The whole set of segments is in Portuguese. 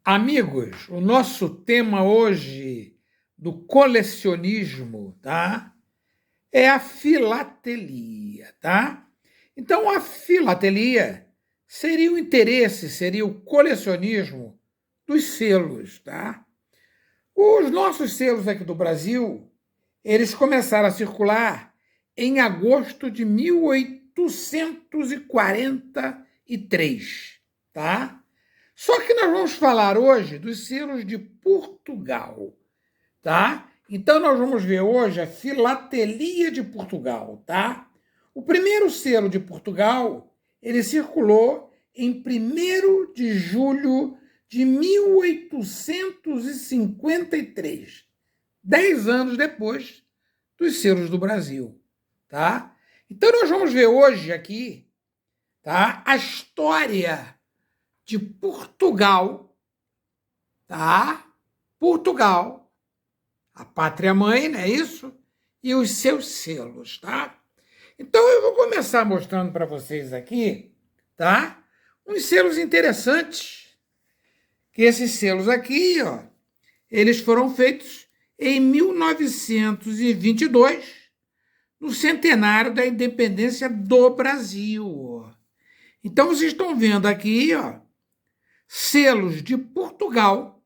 Amigos, o nosso tema hoje do colecionismo, tá? É a filatelia, tá? Então, a filatelia seria o interesse, seria o colecionismo dos selos, tá? Os nossos selos aqui do Brasil, eles começaram a circular em agosto de 1843, tá? Só que nós vamos falar hoje dos selos de Portugal, tá? Então nós vamos ver hoje a filatelia de Portugal, tá? O primeiro selo de Portugal, ele circulou em 1º de julho de 1853, 10 anos depois dos selos do Brasil, tá? Então nós vamos ver hoje aqui, tá? A história de Portugal, tá? Portugal, a pátria-mãe, não é isso? E os seus selos, tá? Então eu vou começar mostrando para vocês aqui, tá? Uns selos interessantes, que esses selos aqui, ó, eles foram feitos em 1922, no centenário da independência do Brasil. Então vocês estão vendo aqui, ó, selos de Portugal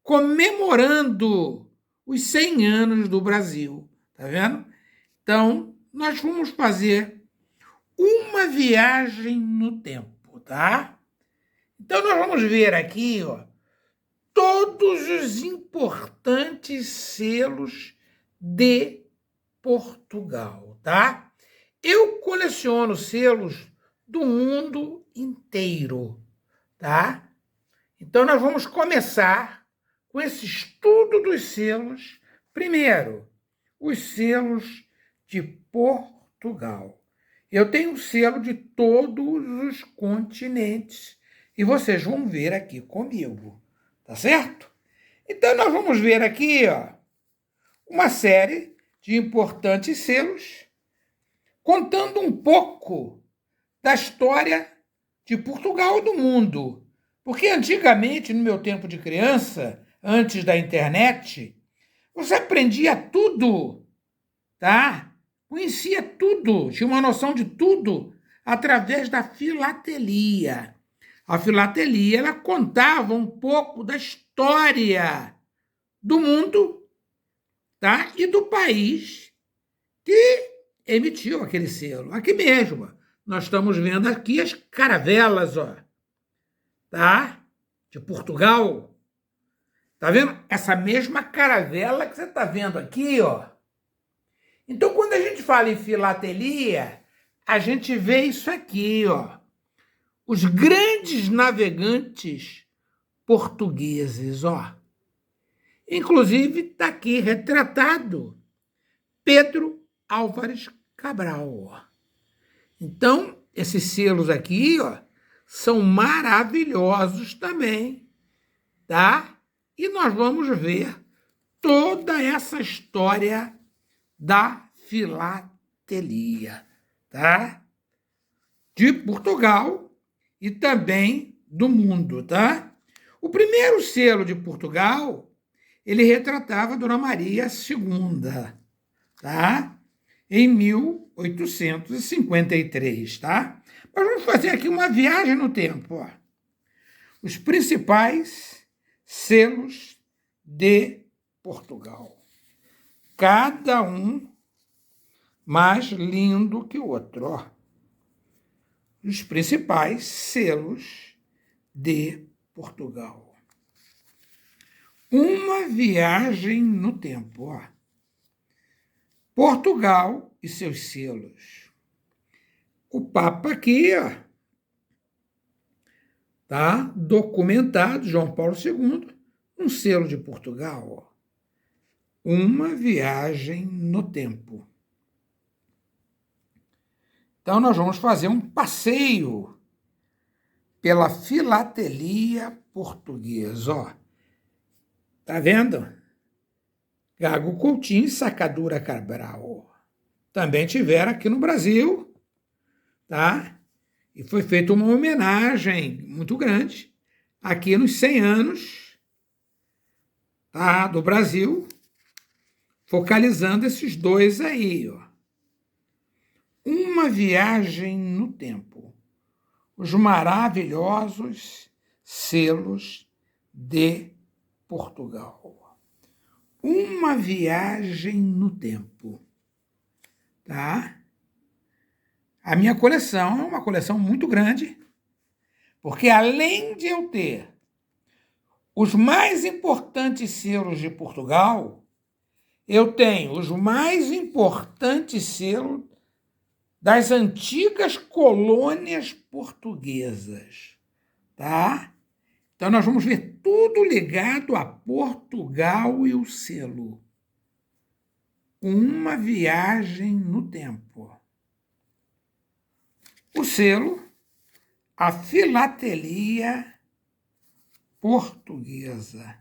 comemorando os 100 anos do Brasil, tá vendo? Então, nós vamos fazer uma viagem no tempo, tá? Então, nós vamos ver aqui, ó, todos os importantes selos de Portugal, tá? Eu coleciono selos do mundo inteiro, tá? Então, nós vamos começar com esse estudo dos selos. Primeiro, os selos de Portugal. Eu tenho um selo de todos os continentes e vocês vão ver aqui comigo, tá certo? Então, nós vamos ver aqui, ó, uma série de importantes selos contando um pouco da história de Portugal e do mundo. Porque antigamente, no meu tempo de criança, antes da internet, você aprendia tudo, tá? Conhecia tudo, tinha uma noção de tudo através da filatelia. A filatelia, ela contava um pouco da história do mundo, tá? E do país que emitiu aquele selo. Aqui mesmo, nós estamos vendo aqui as caravelas, ó, tá? De Portugal. Tá vendo? Essa mesma caravela que você está vendo aqui, ó. Então, quando a gente fala em filatelia, a gente vê isso aqui, ó. Os grandes navegantes portugueses, ó. Inclusive, está aqui retratado Pedro Álvares Cabral, ó. Então, esses selos aqui, ó, são maravilhosos também, tá? E nós vamos ver toda essa história da filatelia, tá? De Portugal e também do mundo, tá? O primeiro selo de Portugal, ele retratava Dona Maria II, tá? Em 1853, tá? Mas vamos fazer aqui uma viagem no tempo, ó. Os principais selos de Portugal. Cada um mais lindo que o outro, ó. Os principais selos de Portugal. Uma viagem no tempo, ó. Portugal e seus selos. O Papa aqui, ó, tá documentado, João Paulo II, um selo de Portugal, ó. Uma viagem no tempo. Então, nós vamos fazer um passeio pela filatelia portuguesa, ó. Tá vendo? Gago Coutinho e Sacadura Cabral. Também tiveram aqui no Brasil, tá? E foi feita uma homenagem muito grande aqui nos 100 anos, tá, do Brasil, focalizando esses dois aí, ó. Uma viagem no tempo. Os maravilhosos selos de Portugal. Uma viagem no tempo, tá? A minha coleção é uma coleção muito grande, porque além de eu ter os mais importantes selos de Portugal, eu tenho os mais importantes selos das antigas colônias portuguesas, tá? Então, nós vamos ver tudo ligado a Portugal e o selo. Uma viagem no tempo. O selo, a filatelia portuguesa.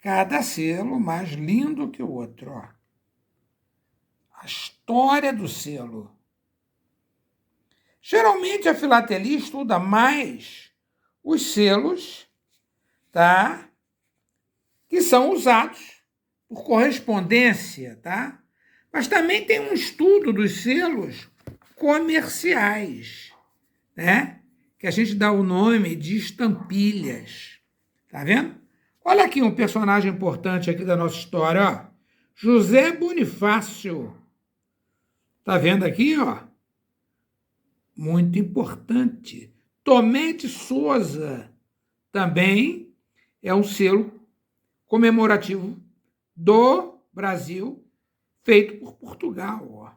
Cada selo mais lindo que o outro, ó. A história do selo. Geralmente, a filatelia estuda mais os selos, tá? Que são usados por correspondência, tá? Mas também tem um estudo dos selos comerciais, né? Que a gente dá o nome de estampilhas, tá vendo? Olha aqui um personagem importante aqui da nossa história, ó. José Bonifácio. Tá vendo aqui, ó? Muito importante. Tomé de Souza também é um selo comemorativo do Brasil, feito por Portugal. Ó.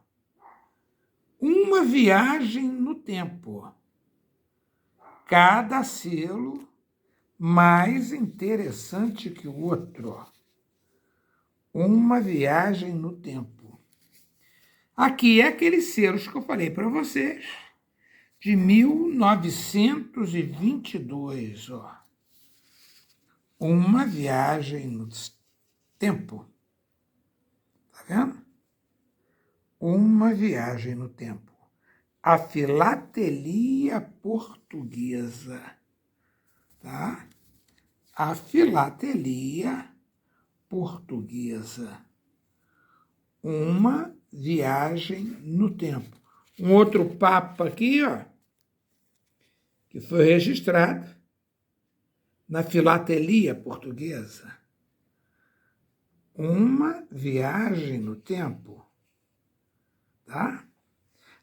Uma viagem no tempo. Cada selo mais interessante que o outro. Ó. Uma viagem no tempo. Aqui é aqueles selos que eu falei para vocês, de 1922, ó. Uma viagem no tempo. Tá vendo? Uma viagem no tempo. A filatelia portuguesa. Tá? A filatelia portuguesa. Uma viagem no tempo. Um outro papa aqui, ó, que foi registrado na filatelia portuguesa. Uma viagem no tempo. Tá?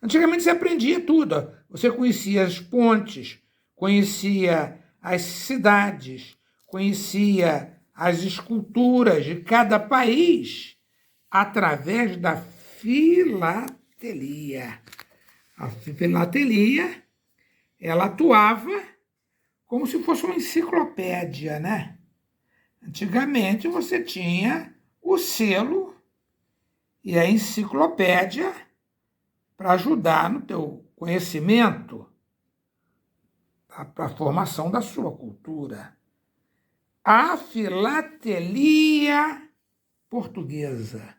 Antigamente você aprendia tudo. Ó. Você conhecia as pontes, conhecia as cidades, conhecia as esculturas de cada país através da filatelia. A filatelia, ela atuava como se fosse uma enciclopédia, né? Antigamente você tinha o selo e a enciclopédia para ajudar no teu conhecimento, para a formação da sua cultura. A filatelia portuguesa.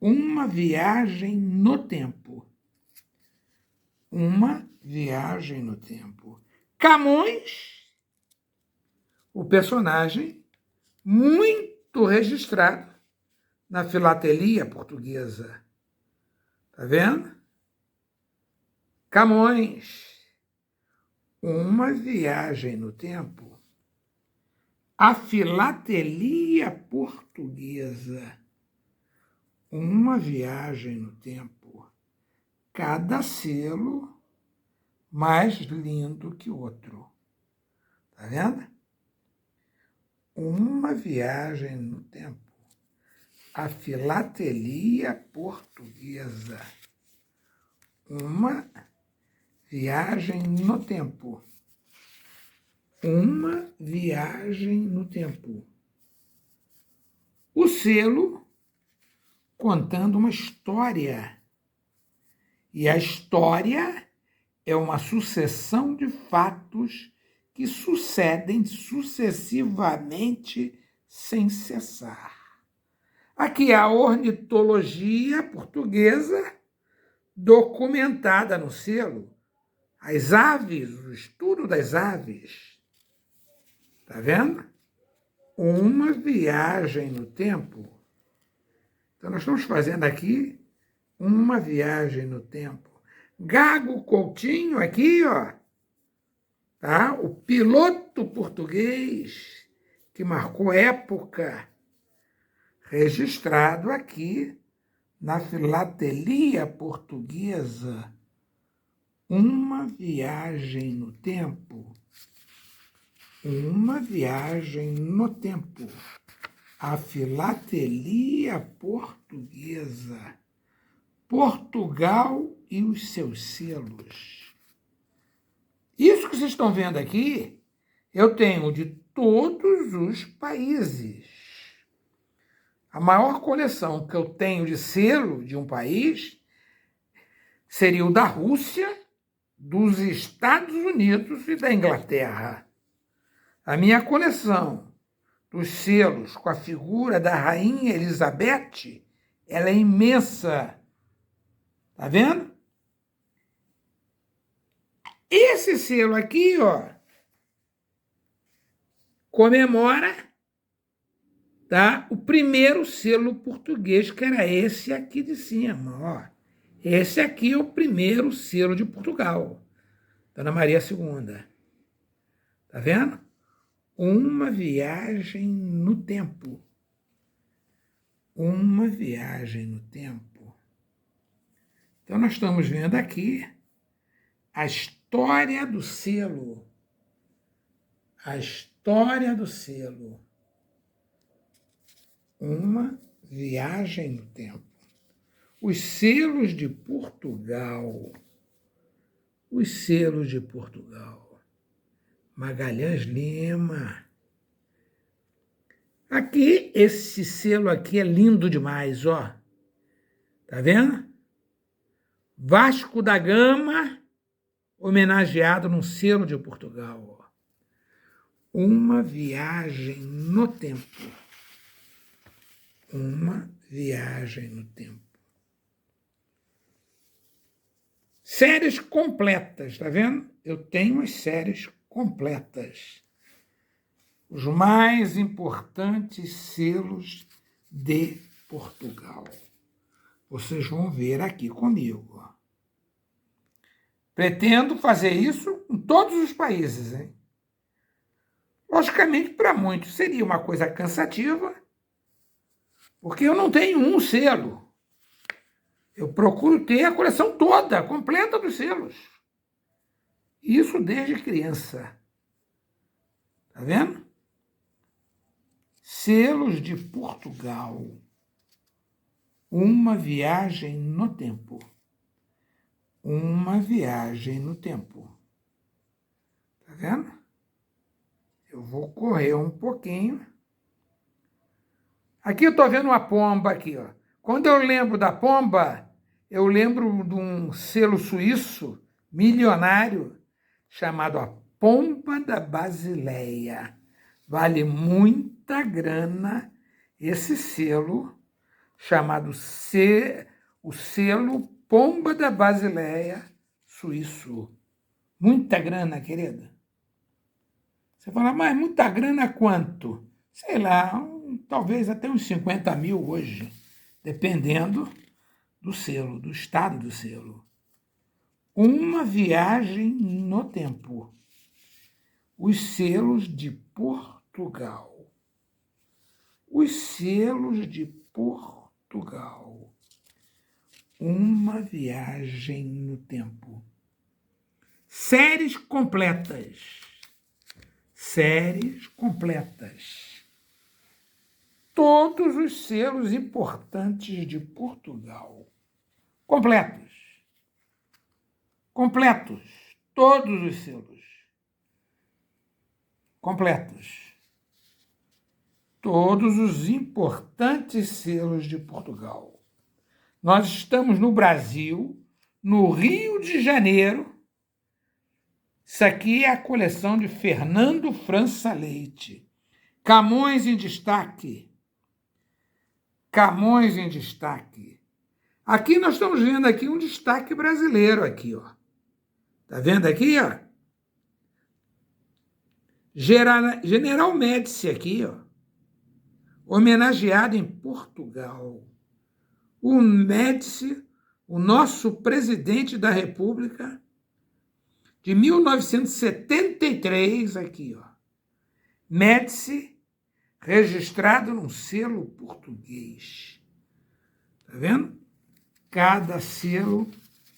Uma viagem no tempo. Uma viagem no tempo. Camões, o personagem muito registrado na filatelia portuguesa. Tá vendo? Camões, uma viagem no tempo. A filatelia portuguesa. Uma viagem no tempo. Cada selo mais lindo que o outro. Tá vendo? Uma viagem no tempo. A filatelia portuguesa. Uma viagem no tempo. Uma viagem no tempo. O selo contando uma história. E a história é uma sucessão de fatos que sucedem sucessivamente sem cessar. Aqui é a ornitologia portuguesa documentada no selo. As aves, o estudo das aves. Tá vendo? Uma viagem no tempo. Então, nós estamos fazendo aqui uma viagem no tempo. Gago Coutinho aqui, ó, tá? O piloto português que marcou época, registrado aqui na Filatelia Portuguesa. Uma viagem no tempo. Uma viagem no tempo. A Filatelia Portuguesa. Portugal e os seus selos. Isso que vocês estão vendo aqui, eu tenho de todos os países. A maior coleção que eu tenho de selo de um país seria o da Rússia, dos Estados Unidos e da Inglaterra. A minha coleção dos selos com a figura da Rainha Elizabeth, ela é imensa. Tá vendo? Esse selo aqui, ó, comemora, tá, o primeiro selo português, que era esse aqui de cima, ó. Esse aqui é o primeiro selo de Portugal, Dona Maria II. Tá vendo? Uma viagem no tempo. Uma viagem no tempo. Então, nós estamos vendo aqui a história do selo. A história do selo. Uma viagem no tempo. Os selos de Portugal. Os selos de Portugal. Magalhães Lima. Aqui, esse selo aqui é lindo demais, ó. Tá vendo? Vasco da Gama, homenageado num selo de Portugal, ó. Uma viagem no tempo. Uma viagem no tempo. Séries completas, tá vendo? Eu tenho as séries completas. Os mais importantes selos de Portugal. Vocês vão ver aqui comigo. Ó. Pretendo fazer isso em todos os países, hein? Logicamente, para muitos seria uma coisa cansativa, porque eu não tenho um selo. Eu procuro ter a coleção toda, completa dos selos. Isso desde criança. Tá vendo? Selos de Portugal. Uma viagem no tempo. Uma viagem no tempo. Tá vendo? Eu vou correr um pouquinho. Aqui eu estou vendo uma pomba aqui, ó. Quando eu lembro da pomba, eu lembro de um selo suíço milionário chamado a Pomba da Basileia. Vale muita grana esse selo chamado o selo Pomba da Basileia suíço. Muita grana, querida. Você fala, mas muita grana quanto? Sei lá, talvez até uns 50 mil hoje, dependendo do selo, do estado do selo. Uma viagem no tempo. Os selos de Portugal. Os selos de Portugal. Uma viagem no tempo. Séries completas. Séries completas. Todos os selos importantes de Portugal. Completos. Completos. Todos os selos. Completos. Todos os importantes selos de Portugal. Nós estamos no Brasil, no Rio de Janeiro. Isso aqui é a coleção de Fernando França Leite. Camões em destaque. Camões em destaque. Aqui nós estamos vendo aqui um destaque brasileiro aqui, ó. Tá vendo aqui, ó? General Médici aqui, ó, homenageado em Portugal. O Médici, o nosso presidente da República, de 1973, aqui, ó. Médici, registrado num selo português. Tá vendo? Cada selo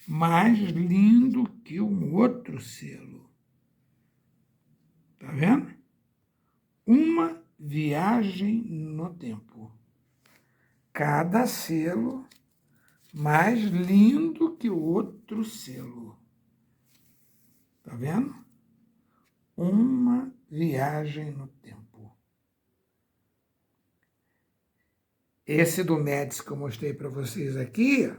mais lindo que um outro selo. Tá vendo? Uma viagem no tempo. Cada selo mais lindo que o outro selo. Tá vendo? Uma viagem no tempo. Esse do Médici que eu mostrei para vocês aqui,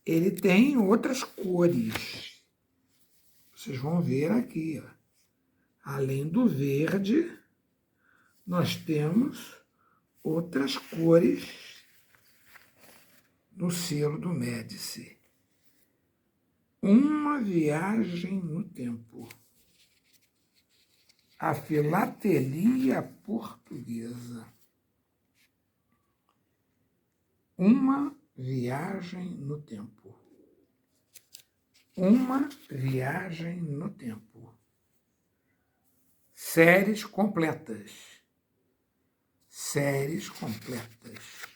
ele tem outras cores. Vocês vão ver aqui, ó. Além do verde, nós temos outras cores no selo do Médici. Uma viagem no tempo. A filatelia portuguesa. Uma viagem no tempo. Uma viagem no tempo. Séries completas. Séries completas.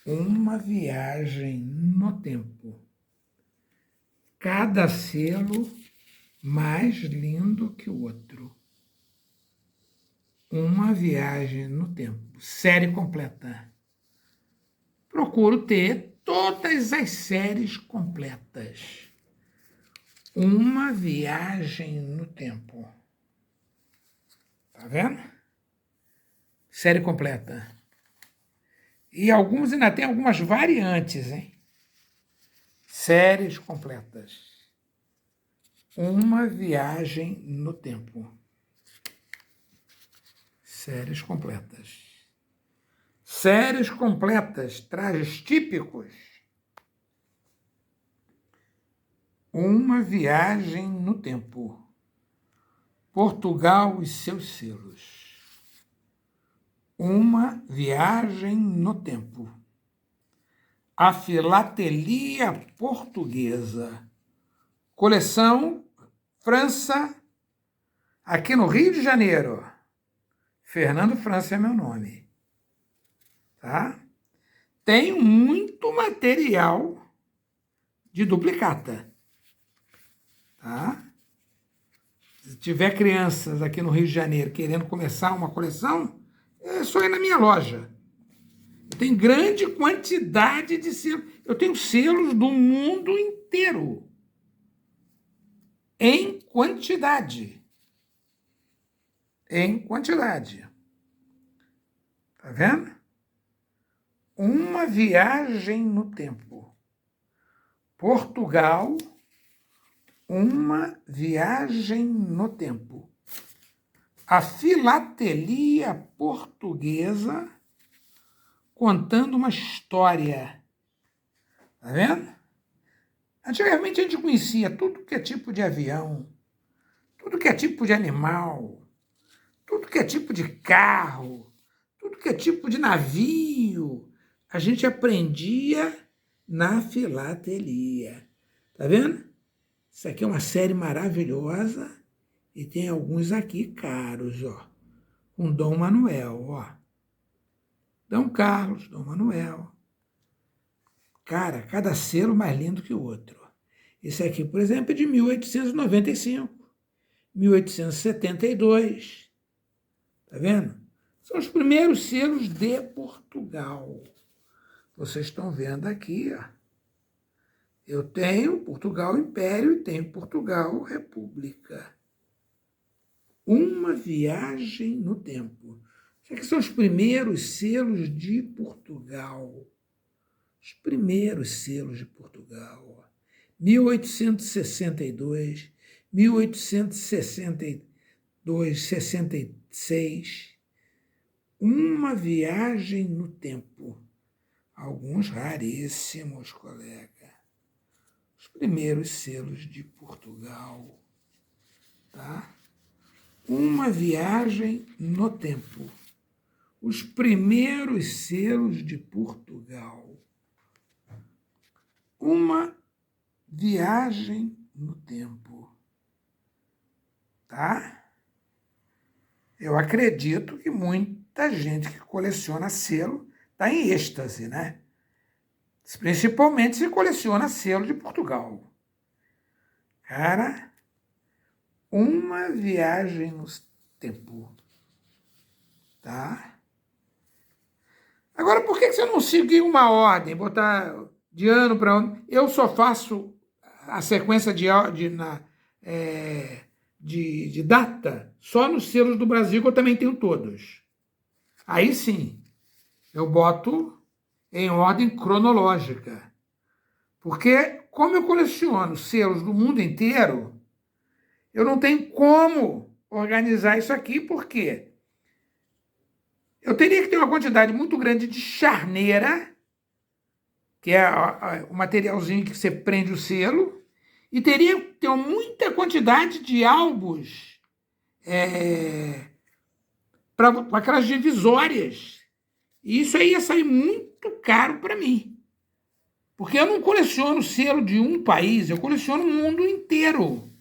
Uma viagem no tempo. Cada selo mais lindo que o outro. Uma viagem no tempo. Série completa. Procuro ter todas as séries completas. Uma viagem no tempo. Tá vendo? Série completa. E alguns ainda tem algumas variantes, hein? Séries completas. Uma viagem no tempo. Séries completas. Séries completas, trajes típicos. Uma viagem no tempo. Portugal e seus selos. Uma viagem no tempo. A filatelia portuguesa. Coleção França, aqui no Rio de Janeiro. Fernando França é meu nome. Tá? Tenho muito material de duplicata. Tá? Se tiver crianças aqui no Rio de Janeiro querendo começar uma coleção, é só ir na minha loja. Eu tenho grande quantidade de selos. Eu tenho selos do mundo inteiro. Em quantidade. Em quantidade. Tá vendo? Uma viagem no tempo. Portugal, uma viagem no tempo. A filatelia portuguesa contando uma história. Tá vendo? Antigamente a gente conhecia tudo que é tipo de avião, tudo que é tipo de animal, tudo que é tipo de carro, tudo que é tipo de navio. A gente aprendia na filatelia. Tá vendo? Isso aqui é uma série maravilhosa e tem alguns aqui caros, ó. Com Dom Manuel, ó. Dom Carlos, Dom Manuel. Cara, cada selo mais lindo que o outro. Esse aqui, por exemplo, é de 1895, 1872. Tá vendo? São os primeiros selos de Portugal. Vocês estão vendo aqui, ó. Eu tenho Portugal Império e tenho Portugal República. Uma viagem no tempo. Isso aqui são os primeiros selos de Portugal. Os primeiros selos de Portugal. 1862, 1862, 66. Uma viagem no tempo. Alguns raríssimos, colega. Os primeiros selos de Portugal. Tá? Uma viagem no tempo. Os primeiros selos de Portugal. Uma viagem no tempo. Tá? Eu acredito que muita gente que coleciona selo está em êxtase, né? Principalmente se coleciona selo de Portugal. Cara, uma viagem no tempo. Tá? Agora, por que você não seguiu uma ordem? Botar de ano para ano? Eu só faço a sequência de data só nos selos do Brasil, que eu também tenho todos. Aí sim, eu boto em ordem cronológica. Porque, como eu coleciono selos do mundo inteiro, eu não tenho como organizar isso aqui, porque eu teria que ter uma quantidade muito grande de charneira, que é o materialzinho que você prende o selo, e teria que ter muita quantidade de álbuns para aquelas divisórias. E isso aí ia sair muito caro para mim. Porque eu não coleciono selo de um país, eu coleciono o mundo inteiro.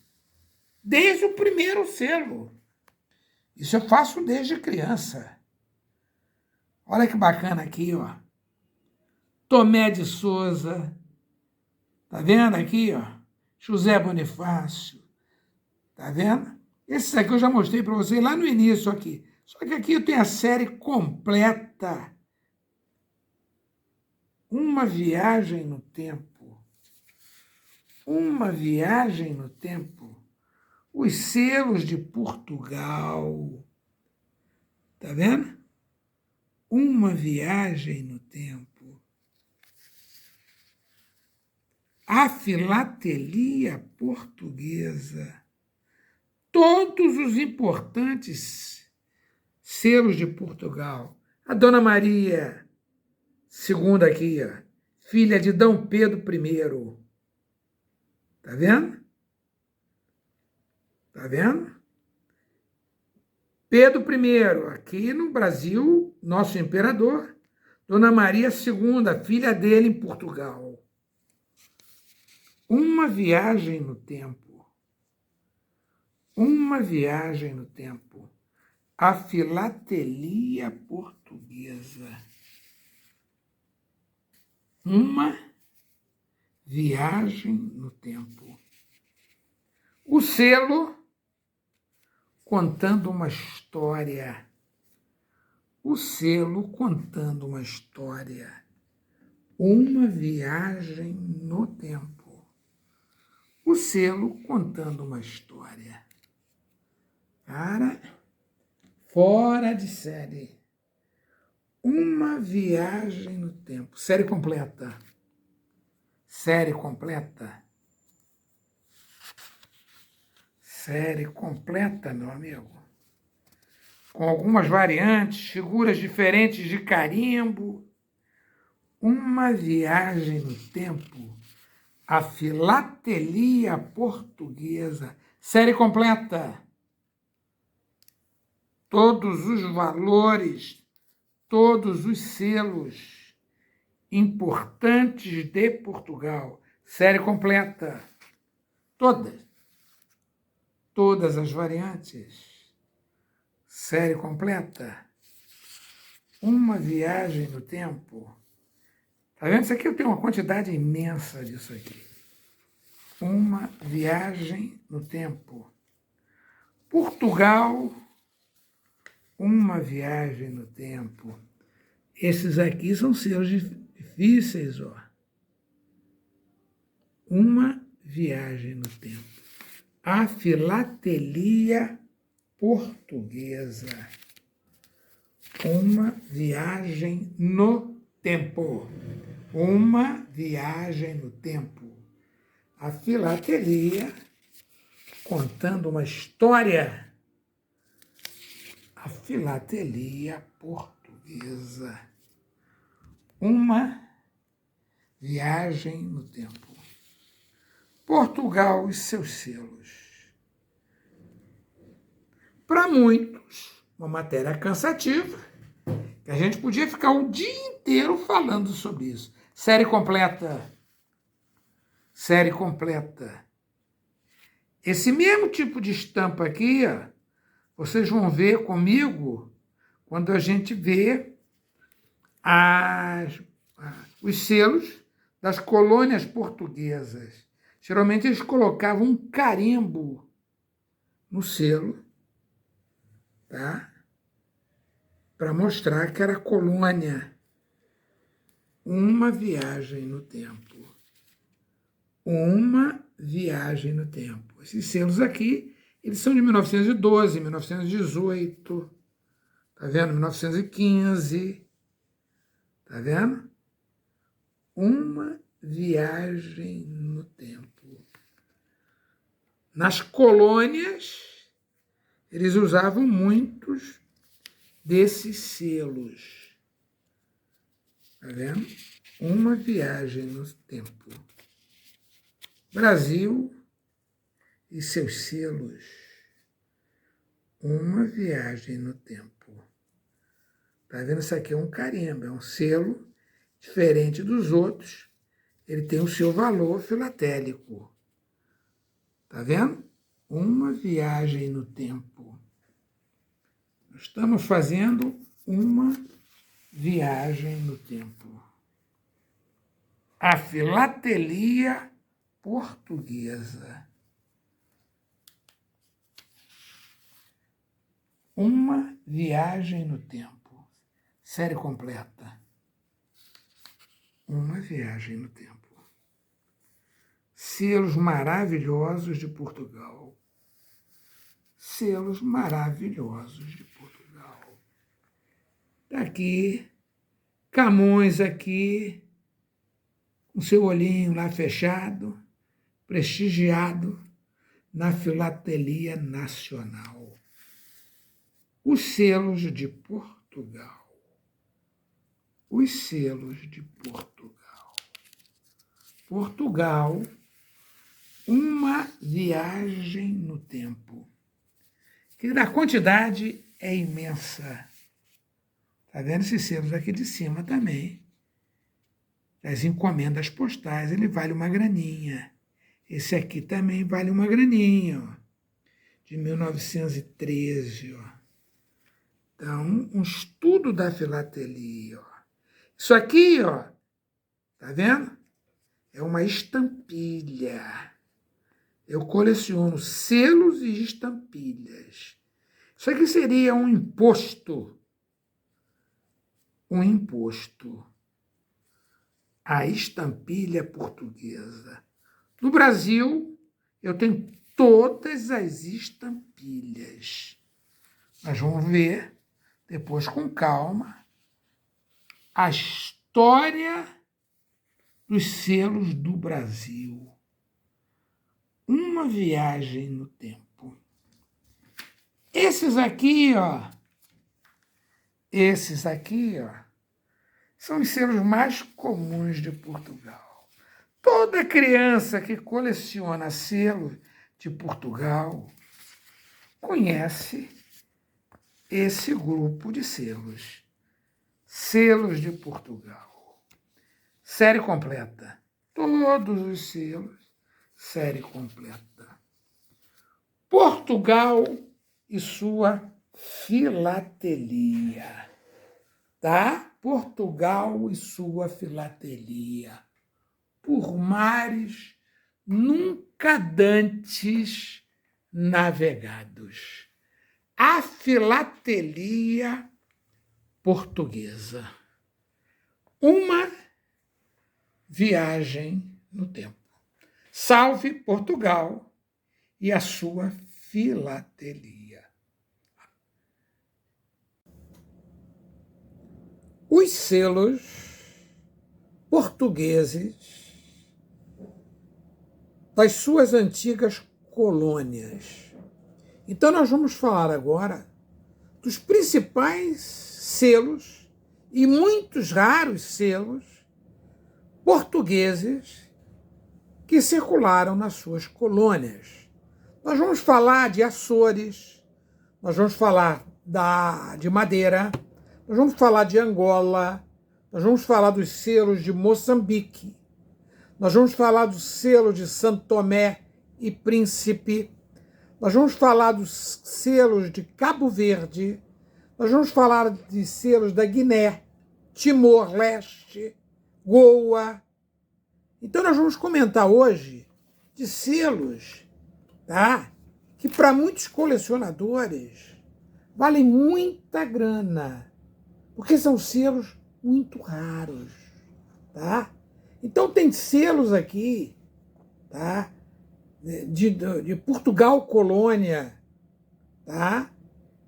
Desde o primeiro selo. Isso eu faço desde criança. Olha que bacana aqui, ó. Tomé de Souza. Tá vendo aqui, ó? José Bonifácio. Tá vendo? Esses aqui eu já mostrei para vocês lá no início aqui. Só que aqui eu tenho a série completa. Uma viagem no tempo. Uma viagem no tempo. Os selos de Portugal. Tá vendo? Uma viagem no tempo. A filatelia portuguesa. Todos os importantes selos de Portugal. A Dona Maria II aqui, ó, filha de D. Pedro I. Tá vendo? Tá vendo? Pedro I, aqui no Brasil, nosso imperador. Dona Maria II, filha dele em Portugal. Uma viagem no tempo. Uma viagem no tempo. A filatelia portuguesa. Uma viagem no tempo. O selo contando uma história. O selo contando uma história. Uma viagem no tempo. O selo contando uma história. Cara, fora de série. Uma viagem no tempo. Série completa. Série completa. Série completa, meu amigo. Com algumas variantes, figuras diferentes de carimbo. Uma viagem no tempo. A filatelia portuguesa. Série completa. Todos os valores, todos os selos importantes de Portugal. Série completa. Todas. Todas as variantes. Série completa. Uma viagem no tempo. Tá vendo? Isso aqui eu tenho uma quantidade imensa disso aqui. Uma viagem no tempo. Portugal, uma viagem no tempo. Esses aqui são selos difíceis, ó. Uma viagem no tempo. A filatelia portuguesa. Uma viagem no tempo. Uma viagem no tempo. A filatelia contando uma história. A filatelia portuguesa. Uma viagem no tempo. Portugal e seus selos. para muitos, uma matéria cansativa, que a gente podia ficar o dia inteiro falando sobre isso. Série completa. Série completa. Esse mesmo tipo de estampa aqui, ó, vocês vão ver comigo quando a gente vê os selos das colônias portuguesas. Geralmente eles colocavam um carimbo no selo, tá? Para mostrar que era colônia. Uma viagem no tempo. Uma viagem no tempo. Esses selos aqui, eles são de 1912, 1918, tá vendo? 1915, tá vendo? Uma viagem no tempo. Nas colônias, eles usavam muitos desses selos. Tá vendo? Uma viagem no tempo. Brasil e seus selos. Uma viagem no tempo. Tá vendo? Isso aqui é um carimbo, é um selo diferente dos outros. Ele tem o seu valor filatélico. Tá vendo? Uma viagem no tempo. Nós estamos fazendo uma viagem no tempo. A filatelia portuguesa. Uma viagem no tempo. Série completa. Uma viagem no tempo. Selos maravilhosos de Portugal. Selos maravilhosos de Portugal. Aqui, Camões aqui, com seu olhinho lá fechado, prestigiado na filatelia nacional. Os selos de Portugal. Os selos de Portugal. Portugal, uma viagem no tempo. A quantidade é imensa. Está vendo esses selos aqui de cima também? As encomendas postais, ele vale uma graninha. Esse aqui também vale uma graninha, ó, de 1913. Ó. Então, um estudo da filatelia. Ó. Isso aqui, ó, tá vendo? É uma estampilha. Eu coleciono selos e estampilhas. Isso aqui seria um imposto. Um imposto. A estampilha portuguesa. No Brasil, eu tenho todas as estampilhas. Nós vamos ver, depois com calma, a história dos selos do Brasil. Uma viagem no tempo. Esses aqui, ó, são os selos mais comuns de Portugal. Toda criança que coleciona selos de Portugal conhece esse grupo de selos. Selos de Portugal. Série completa. Todos os selos, série completa. Portugal e sua filatelia. Tá? Portugal e sua filatelia. Por mares nunca dantes navegados. A filatelia portuguesa. Uma viagem no tempo. Salve Portugal e a sua filatelia. Os selos portugueses das suas antigas colônias. Então, nós vamos falar agora dos principais selos e muitos raros selos portugueses que circularam nas suas colônias. Nós vamos falar de Açores, nós vamos falar de Madeira, nós vamos falar de Angola, nós vamos falar dos selos de Moçambique, nós vamos falar do selo de Santo Tomé e Príncipe, nós vamos falar dos selos de Cabo Verde, nós vamos falar de selos da Guiné, Timor-Leste, Goa. Então nós vamos comentar hoje de selos, tá? Que para muitos colecionadores valem muita grana, porque são selos muito raros, tá? Então tem selos aqui, tá? De Portugal colônia, tá?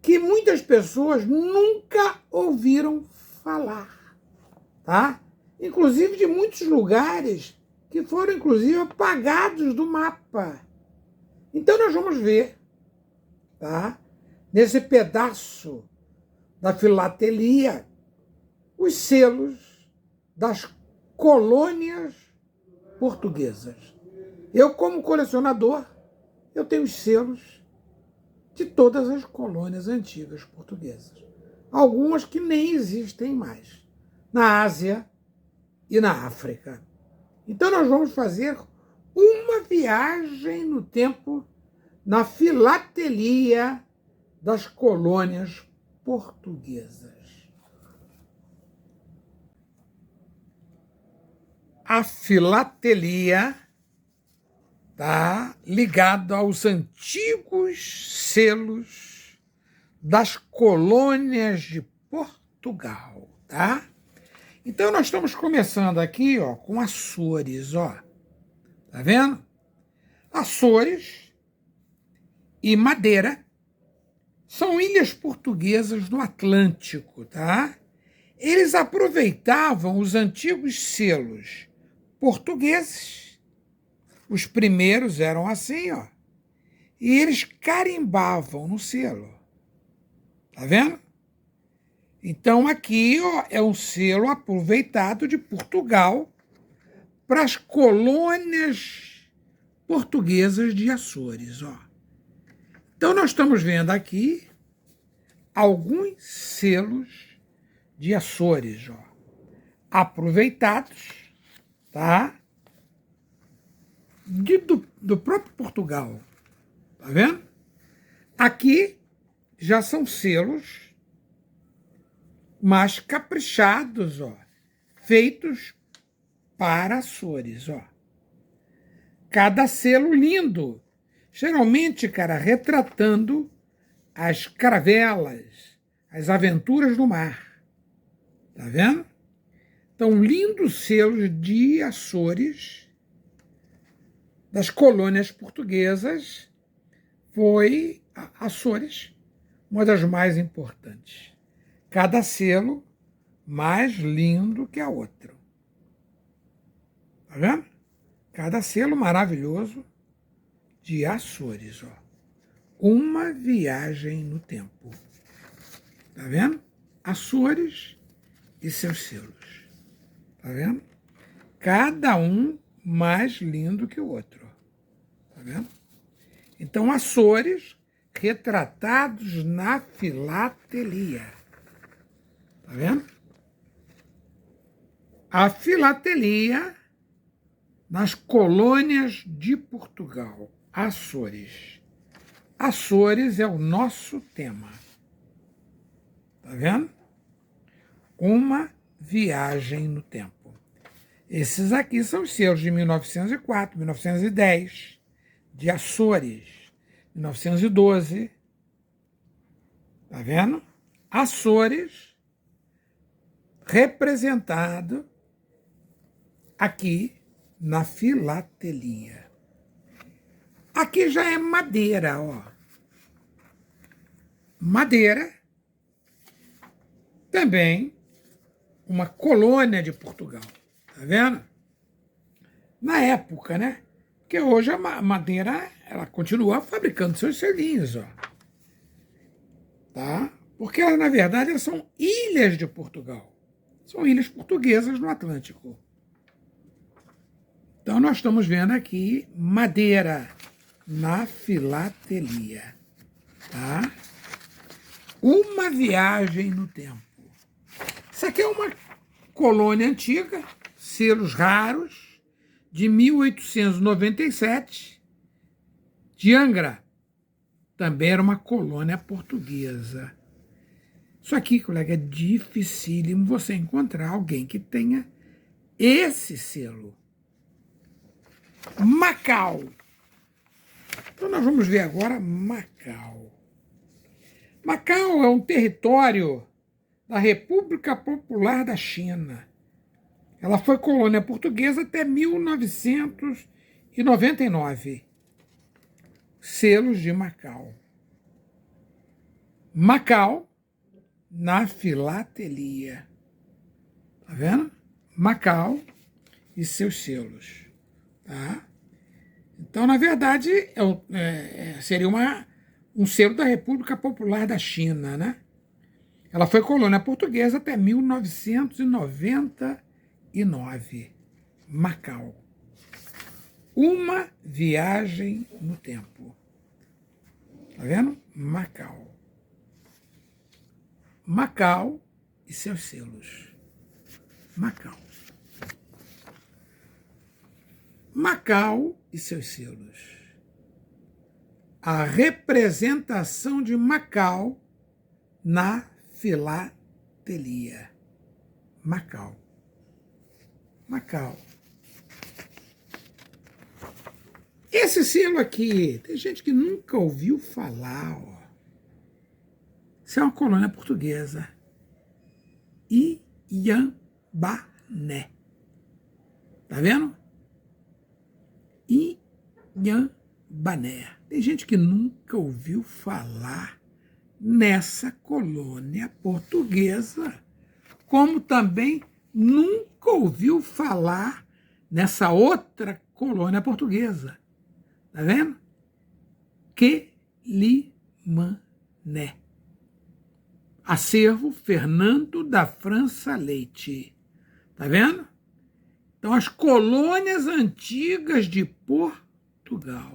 Que muitas pessoas nunca ouviram falar, tá? Inclusive de muitos lugares que foram inclusive apagados do mapa. Então nós vamos ver, tá? Nesse pedaço da filatelia, os selos das colônias portuguesas. Eu, como colecionador, eu tenho os selos de todas as colônias antigas portuguesas. Algumas que nem existem mais, na Ásia e na África. Então nós vamos fazer uma viagem no tempo na filatelia das colônias portuguesas. A filatelia está ligada aos antigos selos das colônias de Portugal, tá? Então nós estamos começando aqui, ó, com Açores, ó. Tá vendo? Açores e Madeira são ilhas portuguesas do Atlântico, tá? Eles aproveitavam os antigos selos portugueses. Os primeiros eram assim, ó. E eles carimbavam no selo. Tá vendo? Então aqui, ó, é um selo aproveitado de Portugal para as colônias portuguesas de Açores, ó. Então nós estamos vendo aqui alguns selos de Açores, ó, aproveitados, tá? Do próprio Portugal, tá vendo? Aqui já são selos mais caprichados, ó, feitos para Açores, ó. Cada selo lindo, geralmente, cara, retratando as caravelas, as aventuras do mar, tá vendo? Então, lindos selos de Açores, das colônias portuguesas, foi Açores, uma das mais importantes. Cada selo mais lindo que a outra. Tá vendo? Cada selo maravilhoso de Açores, ó. Uma viagem no tempo. Tá vendo? Açores e seus selos. Tá vendo? Cada um mais lindo que o outro. Tá vendo? Então, Açores retratados na filatelia. Tá vendo? A filatelia nas colônias de Portugal. Açores. Açores é o nosso tema. Tá vendo? Uma viagem no tempo. Esses aqui são os selos de 1904, 1910, de Açores, 1912. Tá vendo? Açores representado aqui na filatelia. Aqui já é Madeira, ó. Madeira, também uma colônia de Portugal. Tá vendo? Na época, né? Porque hoje a Madeira, ela continua fabricando seus selinhos, ó. Tá? Porque, elas, na verdade, elas são ilhas de Portugal. São ilhas portuguesas no Atlântico. Então, nós estamos vendo aqui Madeira na filatelia. Tá? Uma viagem no tempo. Isso aqui é uma colônia antiga, selos raros, de 1897, de Angra. Também era uma colônia portuguesa. Isso aqui, colega, é dificílimo você encontrar alguém que tenha esse selo. Macau. Então nós vamos ver agora Macau. Macau é um território da República Popular da China. Ela foi colônia portuguesa até 1999. Selos de Macau. Macau na filatelia. Tá vendo? Macau e seus selos. Tá? Então, na verdade, seria um selo da República Popular da China, né? Ela foi colônia portuguesa até 1999. Macau. Uma viagem no tempo. Tá vendo? Macau. Macau e seus selos. Macau. Macau e seus selos. A representação de Macau na filatelia. Macau. Macau. Esse selo aqui, tem gente que nunca ouviu falar, ó. Isso é uma colônia portuguesa. Inhambané. Tá vendo? Inhambané. Tem gente que nunca ouviu falar nessa colônia portuguesa, como também nunca ouviu falar nessa outra colônia portuguesa. Tá vendo? Quelimane. Acervo Fernando da França Leite. Tá vendo? Então, as colônias antigas de Portugal.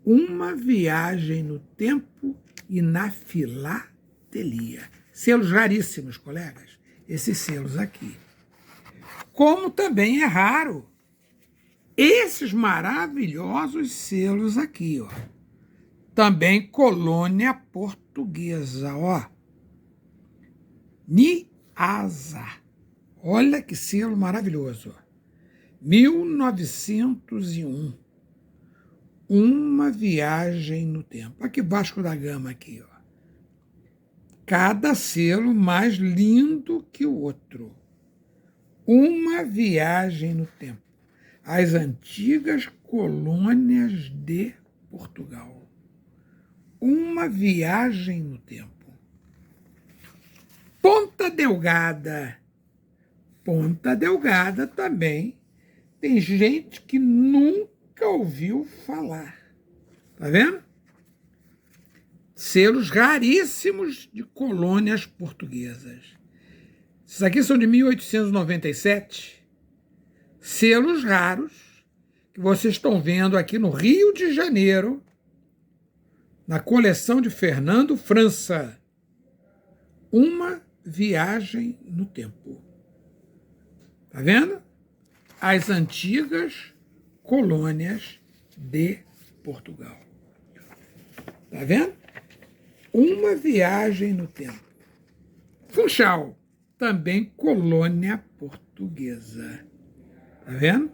Uma viagem no tempo e na filatelia. Selos raríssimos, colegas. Esses selos aqui. Como também é raro esses maravilhosos selos aqui, ó. Também colônia portuguesa, ó. Niasa. Olha que selo maravilhoso. 1901. Uma viagem no tempo. Aqui Vasco da Gama aqui, ó. Cada selo mais lindo que o outro. Uma viagem no tempo. As antigas colônias de Portugal. Uma viagem no tempo. Ponta Delgada. Ponta Delgada também tem gente que nunca ouviu falar. Tá vendo? Selos raríssimos de colônias portuguesas. Esses aqui são de 1897. Selos raros que vocês estão vendo aqui no Rio de Janeiro, na coleção de Fernando França. Uma viagem no tempo. Tá vendo? As antigas colônias de Portugal. Tá vendo? Uma viagem no tempo. Funchal, também colônia portuguesa. Tá vendo?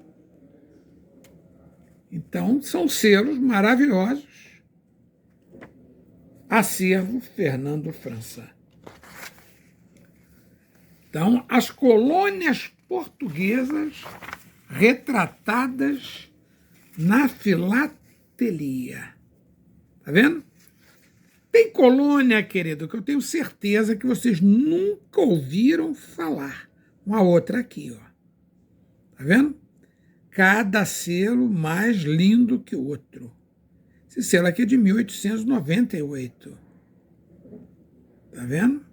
Então, são selos maravilhosos. Acervo Fernando França. Então, as colônias portuguesas retratadas na filatelia. Tá vendo? Tem colônia, querido, que eu tenho certeza que vocês nunca ouviram falar. Uma outra aqui, ó. Tá vendo? Cada selo mais lindo que o outro. Esse selo aqui é de 1898. Tá vendo?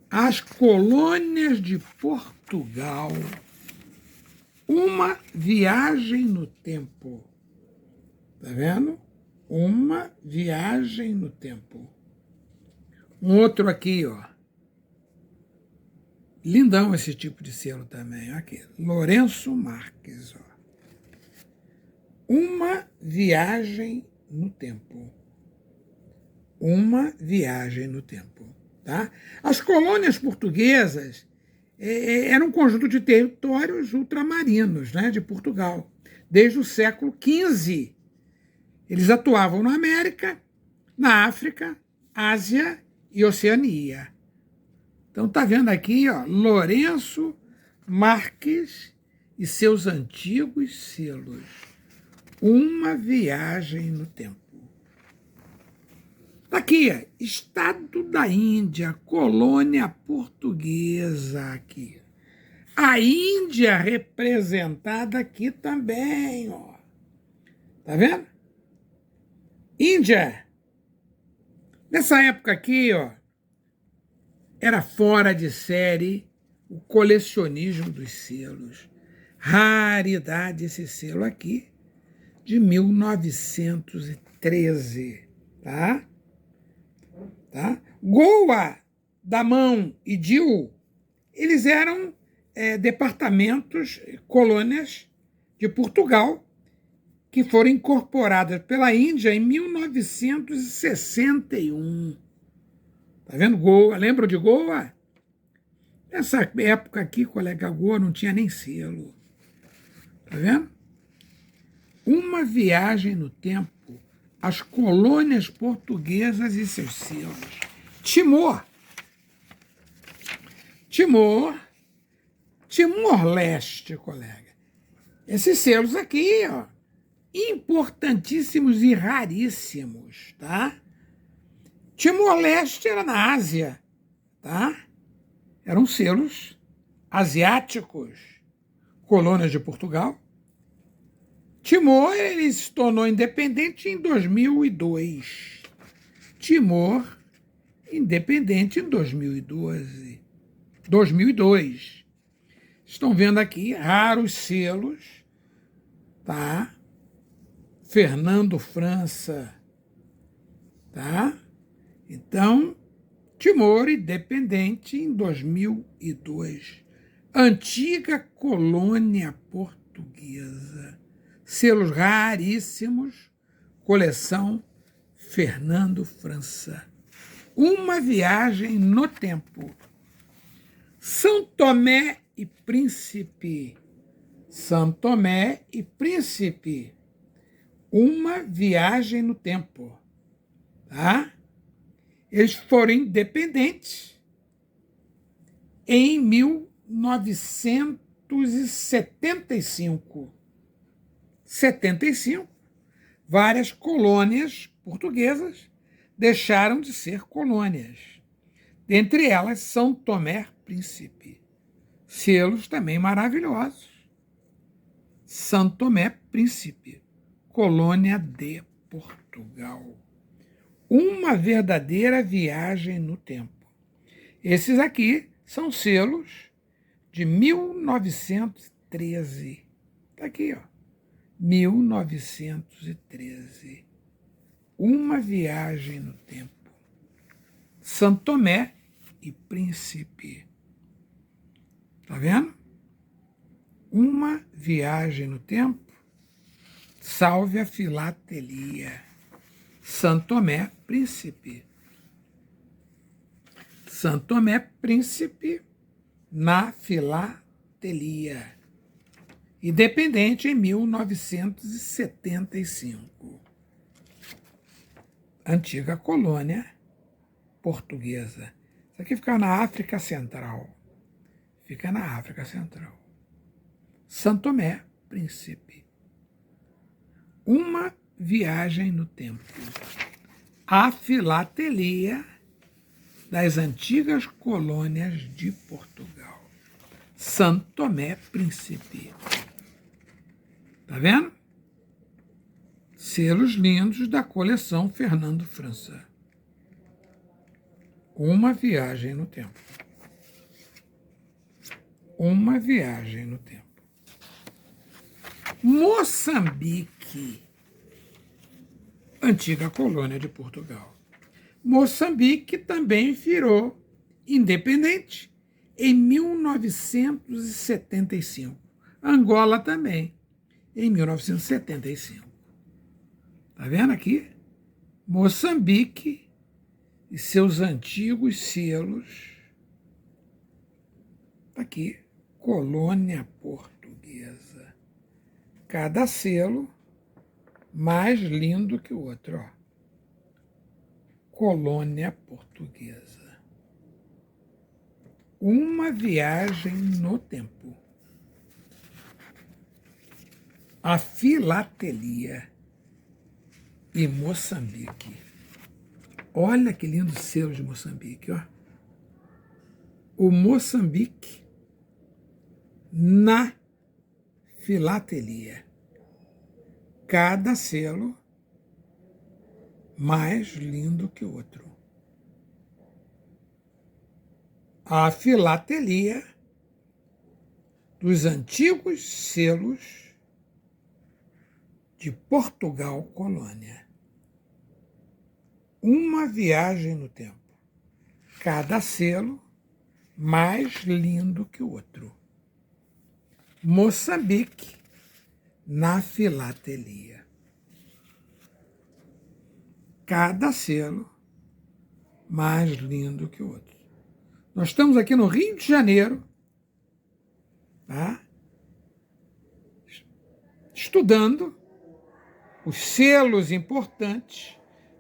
As colônias de Portugal. Uma viagem no tempo. Tá vendo? Uma viagem no tempo. Um outro aqui, ó. Lindão esse tipo de selo também. Aqui, Lourenço Marques. Ó. Uma viagem no tempo. Uma viagem no tempo. Tá? As colônias portuguesas eram um conjunto de territórios ultramarinos, né, de Portugal. Desde o século XV. Eles atuavam na América, na África, Ásia e Oceania. Então tá vendo aqui, ó, Lourenço Marques e seus antigos selos. Uma viagem no tempo. Tá aqui, ó, Estado da Índia, colônia portuguesa aqui. A Índia representada aqui também, ó. Tá vendo? Índia. Nessa época aqui, ó, era fora de série o colecionismo dos selos. Raridade esse selo aqui, de 1913, tá? Goa, Damão e Diu, eles eram departamentos, colônias de Portugal, que foram incorporadas pela Índia em 1961. Tá vendo Goa? Lembram de Goa? Nessa época aqui, colega, Goa não tinha nem selo. Tá vendo? Uma viagem no tempo, as colônias portuguesas e seus selos. Timor-Leste, colega. Esses selos aqui, ó, importantíssimos e raríssimos, tá? Timor-Leste era na Ásia, tá? Eram selos asiáticos, colônias de Portugal. Timor ele se tornou independente em 2002. Timor, independente em 2012. 2002. Estão vendo aqui raros selos, tá? Fernando França, tá? Então, Timor independente em 2002. Antiga colônia portuguesa. Selos raríssimos, coleção Fernando França. Uma viagem no tempo. São Tomé e Príncipe. São Tomé e Príncipe. Uma viagem no tempo. Tá? Eles foram independentes em 1975. 75, várias colônias portuguesas deixaram de ser colônias. Dentre elas, São Tomé Príncipe. Selos também maravilhosos. São Tomé Príncipe, colônia de Portugal. Uma verdadeira viagem no tempo. Esses aqui são selos de 1913. Está aqui, ó. 1913. Uma viagem no tempo. São Tomé e Príncipe. Tá vendo? Uma viagem no tempo. Salve a filatelia. São Tomé Príncipe. São Tomé Príncipe na filatelia. Independente em 1975. Antiga colônia portuguesa. Isso aqui fica na África Central. Fica na África Central. São Tomé Príncipe. Uma viagem no tempo. A filatelia das antigas colônias de Portugal. São Tomé Príncipe. Tá vendo? Selos lindos da coleção Fernando França. Uma viagem no tempo. Uma viagem no tempo. Moçambique, antiga colônia de Portugal. Moçambique também virou independente em 1975. Angola também, em 1975. Tá vendo aqui? Moçambique e seus antigos selos. Tá aqui, colônia portuguesa. Cada selo mais lindo que o outro, ó. Colônia portuguesa. Uma viagem no tempo. A filatelia e Moçambique. Olha que lindo selo de Moçambique, ó. O Moçambique na filatelia. Cada selo mais lindo que o outro. A filatelia dos antigos selos de Portugal Colônia. Uma viagem no tempo. Cada selo mais lindo que o outro. Moçambique na filatelia. Cada selo mais lindo que o outro. Nós estamos aqui no Rio de Janeiro, tá? Estudando os selos importantes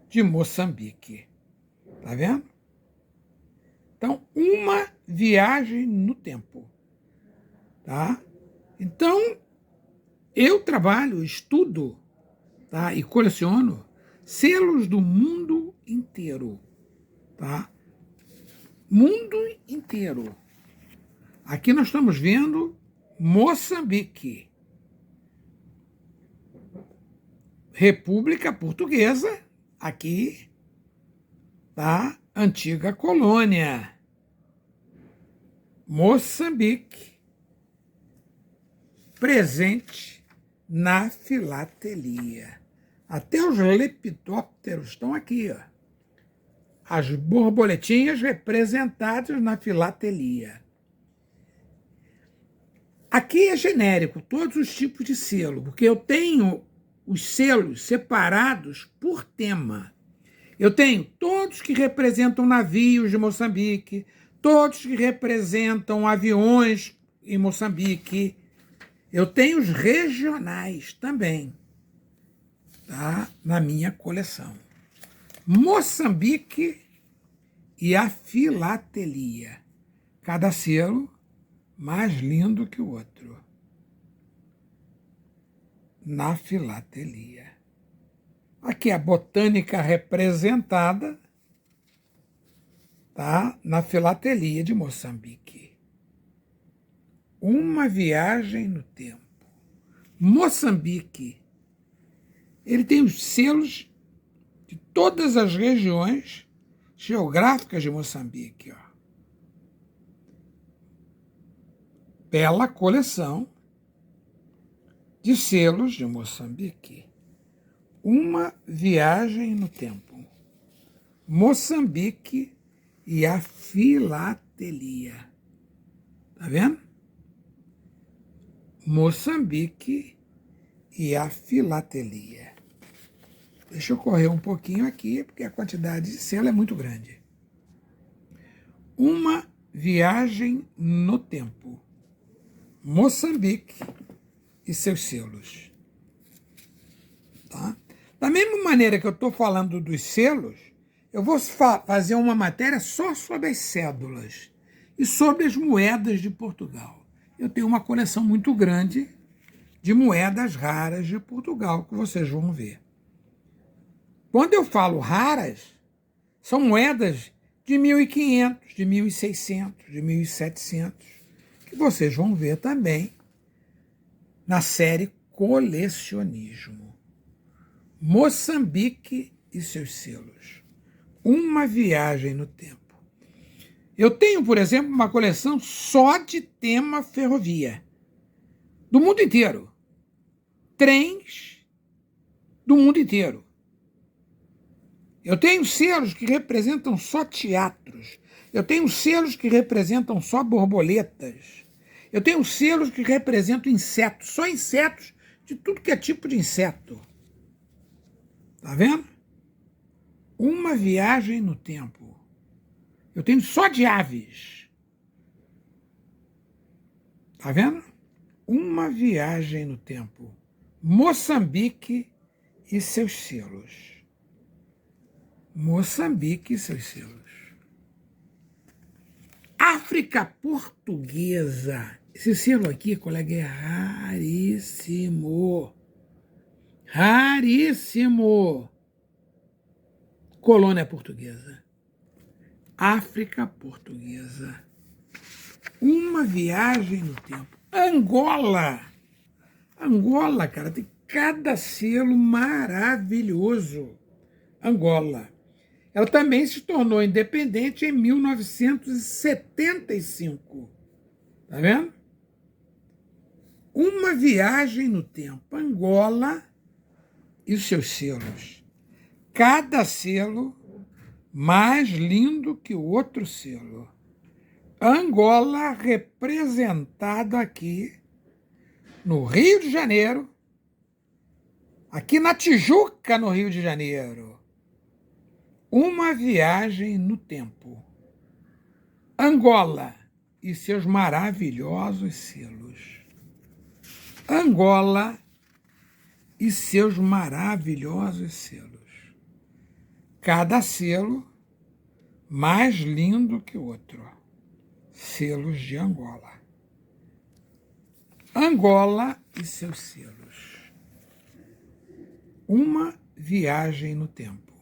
de Moçambique. Tá vendo? Então, uma viagem no tempo. Tá? Então, eu trabalho, estudo, tá? E coleciono selos do mundo inteiro. Tá? Mundo inteiro. Aqui nós estamos vendo Moçambique. República Portuguesa, aqui, tá? Antiga colônia. Moçambique, presente na filatelia. Até os lepidópteros estão aqui, ó. As borboletinhas representadas na filatelia. Aqui é genérico, todos os tipos de selo, porque eu tenho os selos separados por tema. Eu tenho todos que representam navios de Moçambique, todos que representam aviões em Moçambique. Eu tenho os regionais também, tá? Na minha coleção. Moçambique e a filatelia. Cada selo mais lindo que o outro. Na filatelia. Aqui a botânica representada, tá? Na filatelia de Moçambique. Uma viagem no tempo. Moçambique, ele tem os selos de todas as regiões geográficas de Moçambique, ó. Bela coleção de selos de Moçambique. Uma viagem no tempo. Moçambique e a filatelia. Tá vendo? Moçambique e a filatelia. Deixa eu correr um pouquinho aqui, porque a quantidade de selo é muito grande. Uma viagem no tempo. Moçambique e seus selos. Tá? Da mesma maneira que eu estou falando dos selos, eu vou fazer uma matéria só sobre as cédulas e sobre as moedas de Portugal. Eu tenho uma coleção muito grande de moedas raras de Portugal, que vocês vão ver. Quando eu falo raras, são moedas de 1.500, de 1.600, de 1.700, que vocês vão ver também na série Colecionismo. Moçambique e seus selos. Uma viagem no tempo. Eu tenho, por exemplo, uma coleção só de tema ferrovia. Do mundo inteiro. Trens do mundo inteiro. Eu tenho selos que representam só teatros. Eu tenho selos que representam só borboletas. Eu tenho selos que representam insetos, só insetos, de tudo que é tipo de inseto. Tá vendo? Uma viagem no tempo. Eu tenho só de aves. Tá vendo? Uma viagem no tempo. Moçambique e seus selos. Moçambique e seus selos. África Portuguesa. Esse selo aqui, colega, é raríssimo. Raríssimo. Colônia portuguesa. África Portuguesa. Uma viagem no tempo. Angola. Angola, cara, tem cada selo maravilhoso. Angola. Ela também se tornou independente em 1975. Tá vendo? Uma viagem no tempo. Angola e os seus selos. Cada selo mais lindo que o outro selo. Angola representado aqui no Rio de Janeiro, aqui na Tijuca, no Rio de Janeiro. Uma viagem no tempo. Angola e seus maravilhosos selos. Angola e seus maravilhosos selos. Cada selo mais lindo que o outro. Selos de Angola. Angola e seus selos. Uma viagem no tempo.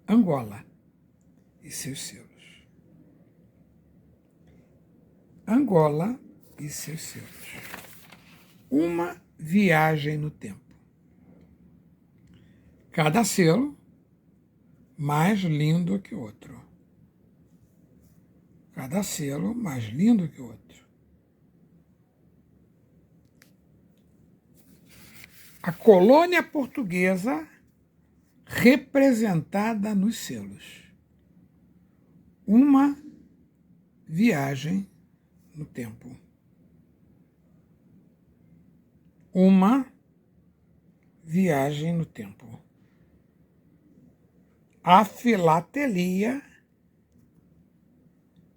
Angola e seus selos. Angola e seus selos. Uma viagem no tempo. Cada selo mais lindo que o outro. Cada selo mais lindo que o outro. A colônia portuguesa representada nos selos. Uma viagem no tempo. Uma viagem no tempo. A filatelia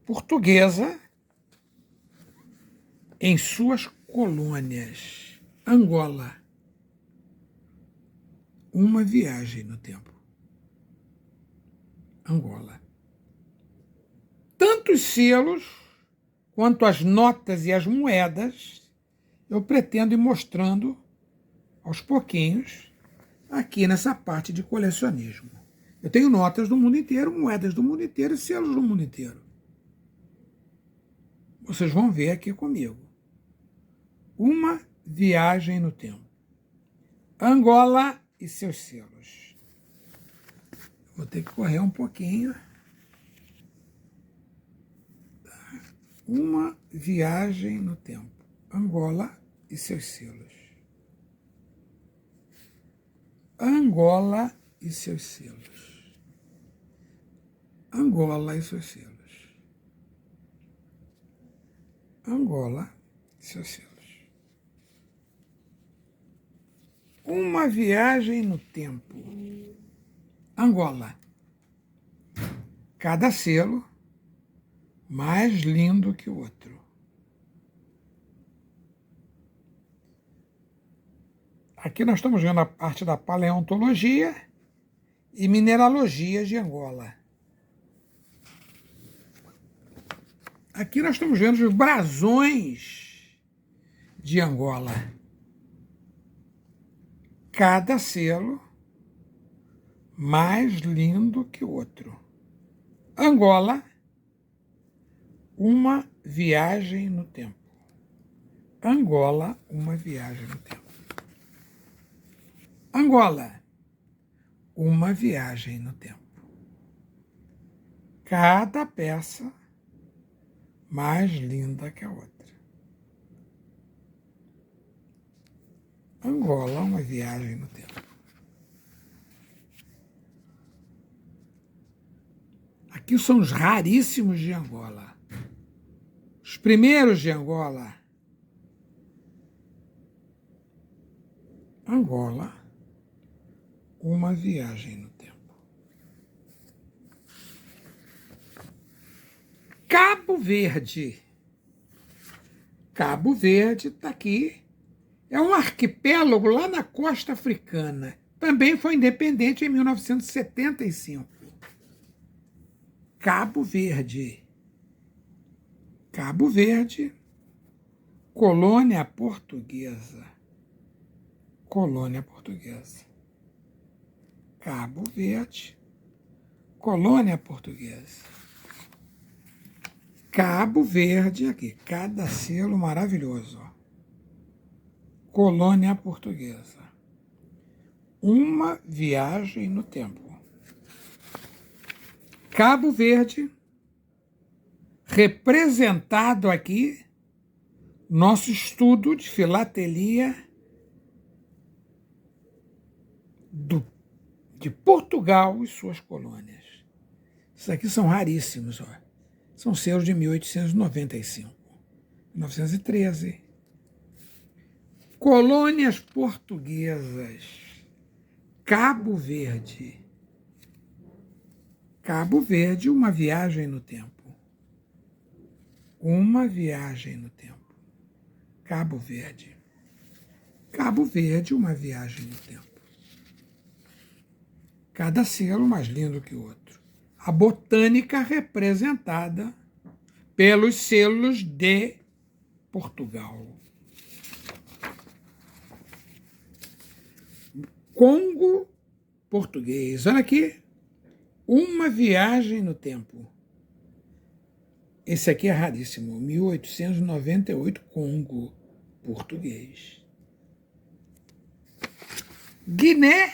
portuguesa em suas colônias. Angola. Uma viagem no tempo. Angola. Tanto os selos quanto as notas e as moedas eu pretendo ir mostrando aos pouquinhos aqui nessa parte de colecionismo. Eu tenho notas do mundo inteiro, moedas do mundo inteiro e selos do mundo inteiro. Vocês vão ver aqui comigo. Uma viagem no tempo. Angola e seus selos. Vou ter que correr um pouquinho. Uma viagem no tempo. Angola e seus selos. Angola e seus selos. Angola e seus selos. Angola e seus selos. Uma viagem no tempo. Angola. Cada selo mais lindo que o outro. Aqui nós estamos vendo a parte da paleontologia e mineralogia de Angola. Aqui nós estamos vendo os brasões de Angola. Cada selo mais lindo que o outro. Angola, uma viagem no tempo. Angola, uma viagem no tempo. Angola, uma viagem no tempo. Cada peça mais linda que a outra. Angola, uma viagem no tempo. Aqui são os raríssimos de Angola. Os primeiros de Angola. Angola, uma viagem no tempo. Cabo Verde. Cabo Verde está aqui. É um arquipélago lá na costa africana. Também foi independente em 1975. Cabo Verde. Cabo Verde, colônia portuguesa. Colônia portuguesa. Cabo Verde, colônia portuguesa. Cabo Verde, aqui, cada selo maravilhoso. Ó. Colônia portuguesa. Uma viagem no tempo. Cabo Verde, representado aqui, nosso estudo de filatelia de Portugal e suas colônias. Esses aqui são raríssimos, ó. São selos de 1895, 1913. Colônias portuguesas. Cabo Verde. Cabo Verde, uma viagem no tempo. Uma viagem no tempo. Cabo Verde. Cabo Verde, uma viagem no tempo. Cada selo mais lindo que o outro. A botânica representada pelos selos de Portugal. Congo português. Olha aqui. Uma viagem no tempo. Esse aqui é raríssimo. 1898, Congo português. Guiné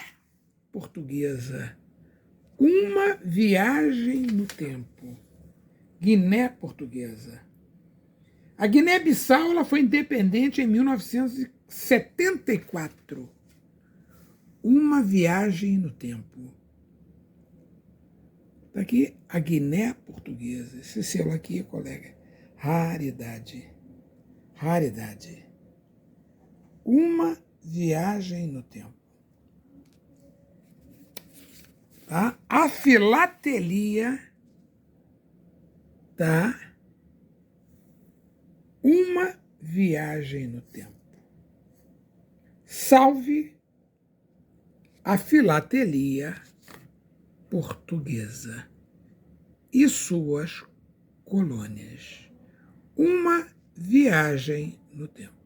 portuguesa. Uma viagem no tempo. Guiné portuguesa. A Guiné-Bissau ela foi independente em 1974. Uma viagem no tempo. Está aqui a Guiné portuguesa. Esse selo aqui, colega. Raridade. Raridade. Uma viagem no tempo. Tá? A filatelia, tá? Uma viagem no tempo. Salve a filatelia portuguesa e suas colônias. Uma viagem no tempo.